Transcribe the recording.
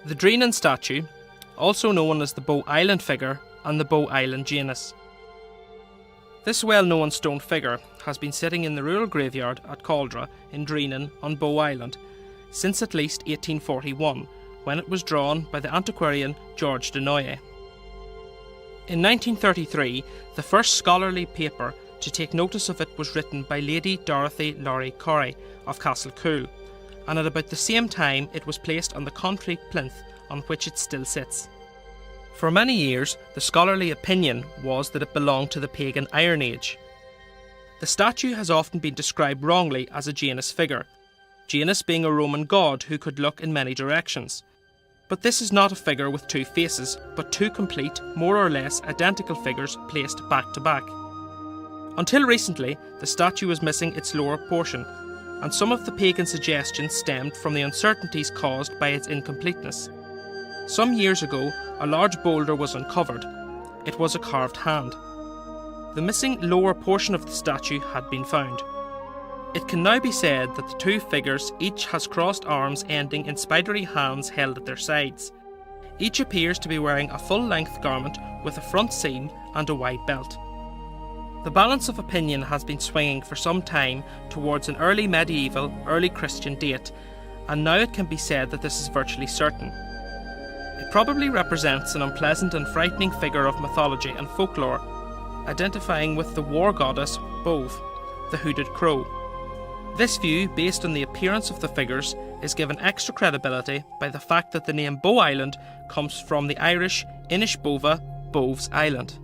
The Dreenan statue, also known as the Boa Island Figure and the Boa Island Janus. This well-known stone figure has been sitting in the rural graveyard at Caldragh in Dreenan on Boa Island since at least 1841, when it was drawn by the antiquarian George Du Noyer. In 1933, the first scholarly paper to take notice of it was written by Lady Dorothy Laurie Corrie of Castlecool, and at about the same time it was placed on the concrete plinth on which it still sits. For many years, the scholarly opinion was that it belonged to the pagan Iron Age. The statue has often been described wrongly as a Janus figure, Janus being a Roman god who could look in many directions. But this is not a figure with two faces, but two complete, more or less identical figures placed back to back. Until recently, the statue was missing its lower portion, and some of the pagan suggestions stemmed from the uncertainties caused by its incompleteness. Some years ago, a large boulder was uncovered. It was a carved hand. The missing lower portion of the statue had been found. It can now be said that the two figures each has crossed arms ending in spidery hands held at their sides. Each appears to be wearing a full-length garment with a front seam and a wide belt. The balance of opinion has been swinging for some time towards an early medieval, early Christian date, and now it can be said that this is virtually certain. It probably represents an unpleasant and frightening figure of mythology and folklore, identifying with the war goddess Bov, the hooded crow. This view, based on the appearance of the figures, is given extra credibility by the fact that the name Boa Island comes from the Irish Inish Bova, Bove's Island.